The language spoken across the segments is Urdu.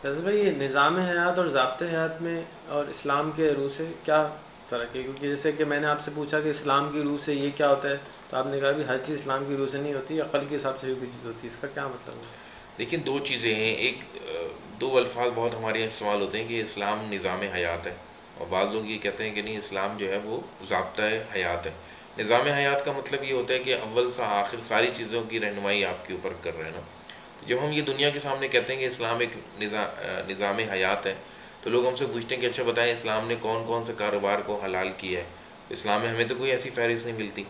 جیسے بھائی یہ نظام حیات اور ضابطۂ حیات میں اور اسلام کے روح سے کیا فرق ہے؟ کیونکہ جیسے کہ میں نے آپ سے پوچھا کہ اسلام کی روح سے یہ کیا ہوتا ہے، تو آپ نے کہا بھی ہر چیز اسلام کی روح سے نہیں ہوتی، عقل کے حساب سے بھی کوئی چیز ہوتی ہے، اس کا کیا مطلب ہے؟ دیکھیں دو چیزیں ہیں، ایک دو الفاظ بہت ہمارے یہاں استعمال ہوتے ہیں کہ اسلام نظام حیات ہے، اور بعض لوگ یہ کہتے ہیں کہ نہیں اسلام جو ہے وہ ضابطۂ حیات ہے۔ نظام حیات کا مطلب یہ ہوتا ہے کہ اول سے آخر ساری چیزوں کی رہنمائی آپ کے اوپر کر رہے ہیں نا۔ جب ہم یہ دنیا کے سامنے کہتے ہیں کہ اسلام ایک نظام حیات ہے، تو لوگ ہم سے پوچھتے ہیں کہ اچھا بتائیں اسلام نے کون کون سے کاروبار کو حلال کیا ہے؟ اسلام میں ہمیں تو کوئی ایسی فہرست نہیں ملتی،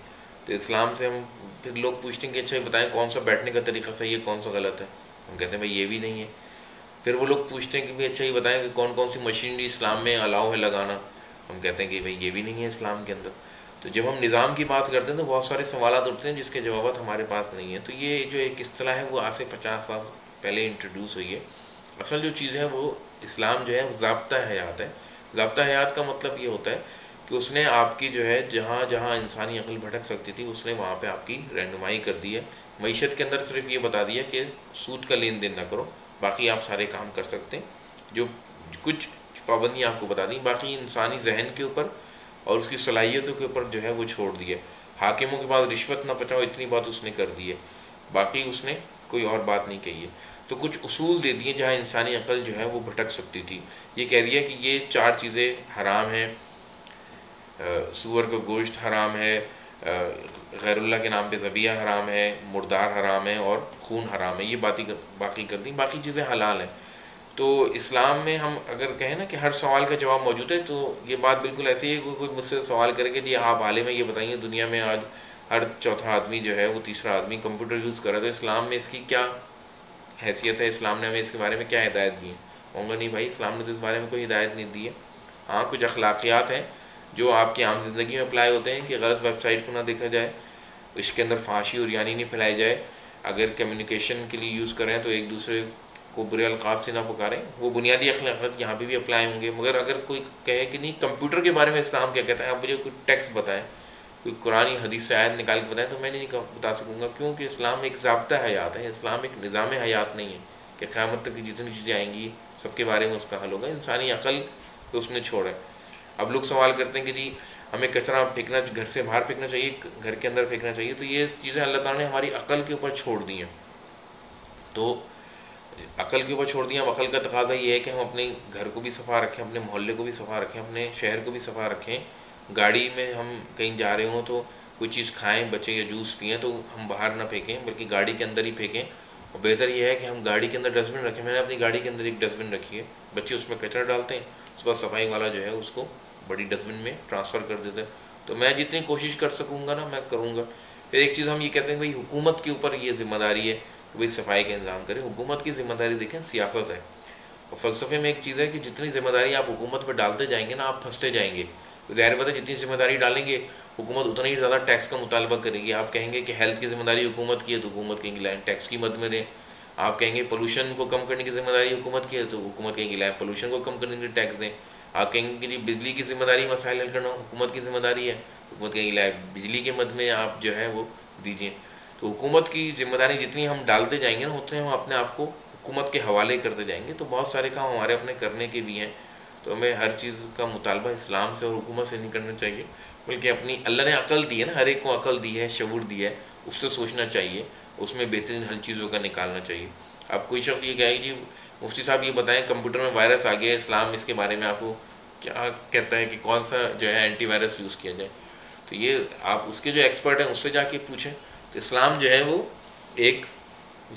تو اسلام سے ہم پھر لوگ پوچھتے ہیں کہ اچھا بتائیں کون سا بیٹھنے کا طریقہ صحیح ہے، کون سا غلط ہے؟ ہم کہتے ہیں بھائی یہ بھی نہیں ہے۔ پھر وہ لوگ پوچھتے ہیں کہ بھائی اچھا یہ بتائیں کہ کون کون سی مشینری اسلام میں الاؤ ہے لگانا؟ ہم کہتے ہیں کہ بھائی یہ بھی نہیں ہے اسلام کے اندر۔ تو جب ہم نظام کی بات کرتے ہیں تو بہت سارے سوالات اٹھتے ہیں جس کے جوابات ہمارے پاس نہیں ہیں۔ تو یہ جو ایک اصطلاح ہے وہ آج سے 50 سال پہلے انٹروڈیوس ہوئی ہے۔ اصل جو چیز ہے وہ اسلام جو ہے وہ ضابطہ حیات ہے۔ ضابطہ حیات کا مطلب یہ ہوتا ہے کہ اس نے آپ کی جو ہے جہاں جہاں انسانی عقل بھٹک سکتی تھی اس نے وہاں پہ آپ کی رہنمائی کر دی ہے۔ معیشت کے اندر صرف یہ بتا دیا کہ سود کا لین دین نہ کرو، باقی آپ سارے کام کر سکتے ہیں۔ جو کچھ پابندیاں آپ کو بتا دیں، باقی انسانی ذہن کے اوپر اور اس کی صلاحیتوں کے اوپر جو ہے وہ چھوڑ دیے۔ حاکموں کے بعد رشوت نہ پچاؤ، اتنی بات اس نے کر دی ہے، باقی اس نے کوئی اور بات نہیں کہی ہے۔ تو کچھ اصول دے دیے جہاں انسانی عقل جو ہے وہ بھٹک سکتی تھی۔ یہ کہہ دیا کہ یہ 4 چیزیں حرام ہیں، سور کا گوشت حرام ہے، غیر اللہ کے نام پہ ذبیحہ حرام ہے، مردار حرام ہے، اور خون حرام ہے۔ یہ باقی کر دیں، باقی چیزیں حلال ہیں۔ تو اسلام میں ہم اگر کہیں نا کہ ہر سوال کا جواب موجود ہے، تو یہ بات بالکل ایسی ہے کہ کوئی مجھ سے سوال کرے کہ جی آپ عالم ہیں، یہ بتائیے دنیا میں آج ہر چوتھا آدمی جو ہے وہ تیسرا آدمی کمپیوٹر یوز کر رہا ہے، تو اسلام میں اس کی کیا حیثیت ہے؟ اسلام نے ہمیں اس کے بارے میں کیا ہدایت دی ہے؟ کہوں گا نہیں بھائی اسلام نے تو اس بارے میں کوئی ہدایت نہیں دی ہے۔ ہاں کچھ اخلاقیات ہیں جو آپ کی عام زندگی میں اپلائی ہوتے ہیں کہ غلط ویب سائٹ کو نہ دیکھا جائے، اس کے اندر فحاشی اور یعنی نہیں پھیلائی جائے، اگر کمیونیکیشن کے لیے یوز کریں تو ایک دوسرے کو برے القاب سے نہ پکاریں، وہ بنیادی اخلاقیات یہاں پہ بھی اپلائی ہوں گے۔ مگر اگر کوئی کہے کہ نہیں کمپیوٹر کے بارے میں اسلام کیا کہتا ہے، آپ مجھے کوئی ٹیکسٹ بتائیں، کوئی قرآن حدیث سے آیت نکال کے بتائیں، تو میں نہیں بتا سکوں گا، کیونکہ اسلام ایک ضابطہ حیات ہے، اسلام ایک نظام حیات نہیں ہے کہ قیامت تک کی جتنی چیزیں آئیں گی سب کے بارے میں اس کا حل ہوگا۔ انسانی عقل تو اس نے چھوڑا ہے۔ اب لوگ سوال کرتے ہیں کہ جی ہمیں کچرا پھینکنا گھر سے باہر پھینکنا چاہیے، گھر کے اندر پھینکنا چاہیے، تو یہ چیزیں اللہ تعالیٰ نے ہماری عقل کے اوپر چھوڑ دی ہیں۔ تو عقل کے اوپر چھوڑ دیا، اب عقل کا تقاضا یہ ہے کہ ہم اپنے گھر کو بھی صفا رکھیں، اپنے محلے کو بھی صفا رکھیں، اپنے شہر کو بھی صفا رکھیں۔ گاڑی میں ہم کہیں جا رہے ہوں تو کوئی چیز کھائیں بچے یا جوس پئیں تو ہم باہر نہ پھینکیں بلکہ گاڑی کے اندر ہی پھینکیں، اور بہتر یہ ہے کہ ہم گاڑی کے اندر ڈسٹ بن رکھیں۔ میں نے اپنی گاڑی کے اندر ایک ڈسٹ بن رکھی ہے، بچے اس میں کچرا ڈالتے ہیں، اس کے بعد صفائی والا جو ہے اس کو بڑی ڈسٹ بن میں ٹرانسفر کر دیتا ہے۔ تو میں جتنی کوشش کر سکوں گا نا میں کروں گا۔ پھر ایک چیز ہم یہ کہتے ہیں بھائی حکومت کے اوپر یہ ذمہ داری ہے کہ بھائی صفائی کا انتظام کرے۔ حکومت کی ذمہ داری دیکھیں سیاست ہے، اور فلسفے میں ایک چیز ہے کہ جتنی ذمہ داری آپ حکومت پہ ڈالتے جائیں گے نا آپ پھنستے جائیں گے۔ ظاہر بات ہے جتنی ذمہ داری ڈالیں گے حکومت اتنا ہی زیادہ ٹیکس کا مطالبہ کرے گی۔ آپ کہیں گے کہ ہیلتھ کی ذمہ داری حکومت کی ہے تو حکومت کہیں گی لائن ٹیکس کی مد میں دیں۔ آپ کہیں گے پولوشن کو کم کرنے کی ذمہ داری حکومت کی ہے تو حکومت کہیں گی لائن پولوشن کو کم کرنے کے لیے ٹیکس دیں۔ آپ کہیں گے کہ جی بجلی کی ذمہ داری مسائل حل کرنا حکومت کی ذمہ داری ہے، حکومت کہیں گی لائن بجلی کے مد میں آپ جو ہے وہ دیجیے۔ تو حکومت کی ذمہ داری جتنی ہم ڈالتے جائیں گے نا اتنے ہم اپنے آپ کو حکومت کے حوالے کرتے جائیں گے۔ تو بہت سارے کام ہمارے اپنے کرنے کے بھی ہیں، تو ہمیں ہر چیز کا مطالبہ اسلام سے اور حکومت سے نہیں کرنا چاہیے، بلکہ اپنی اللہ نے عقل دی ہے نا، ہر ایک کو عقل دی ہے، شعور دی ہے، اس سے سوچنا چاہیے، اس میں بہترین حل چیزوں کا نکالنا چاہیے۔ اب کوئی شخص یہ کہے جی مفتی صاحب یہ بتائیں کمپیوٹر میں وائرس آ گیا ہے، اسلام اس کے بارے میں آپ کو کیا کہتا ہے کہ کون سا جو ہے اینٹی وائرس یوز کیا جائے؟ تو یہ آپ اس کے جو ایکسپرٹ ہیں اس سے جا کے پوچھیں۔ تو اسلام جو ہے وہ ایک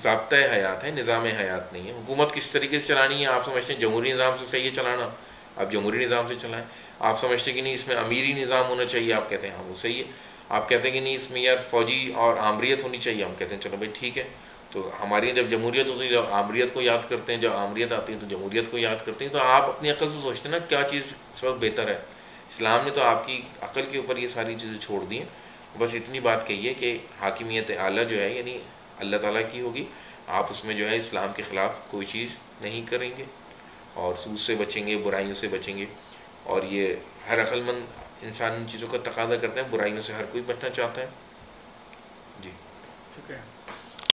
ضابطۂ حیات ہے، نظام حیات نہیں ہے۔ حکومت کس طریقے سے چلانی ہے؟ آپ سمجھتے ہیں جمہوری نظام سے صحیح ہے چلانا، آپ جمہوری نظام سے چلائیں۔ آپ سمجھتے ہیں کہ نہیں اس میں امیری نظام ہونا چاہیے، آپ کہتے ہیں ہاں وہ صحیح ہے۔ آپ کہتے ہیں کہ نہیں اس میں یار فوجی اور آمریت ہونی چاہیے، ہم کہتے ہیں چلو بھائی ٹھیک ہے۔ تو ہماری جب جمہوریت ہوتی ہے جب آمریت کو یاد کرتے ہیں، جب آمریت آتی ہے تو جمہوریت کو یاد کرتے ہیں۔ تو آپ اپنی عقل سے سوچتے ہیں نا کیا چیز اس وقت بہتر ہے۔ اسلام نے تو آپ کی عقل کے اوپر یہ ساری چیزیں چھوڑ دی ہیں۔ بس اتنی بات کہیے کہ حاکمیت اعلیٰ جو ہے یعنی اللہ تعالیٰ کی ہوگی، آپ اس میں جو ہے اسلام کے خلاف کوئی چیز نہیں کریں گے، اور سود سے بچیں گے، برائیوں سے بچیں گے۔ اور یہ ہر عقل مند انسان ان چیزوں کا تقاضا کرتا ہے، برائیوں سے ہر کوئی بچنا چاہتا ہے۔ جی شکریہ۔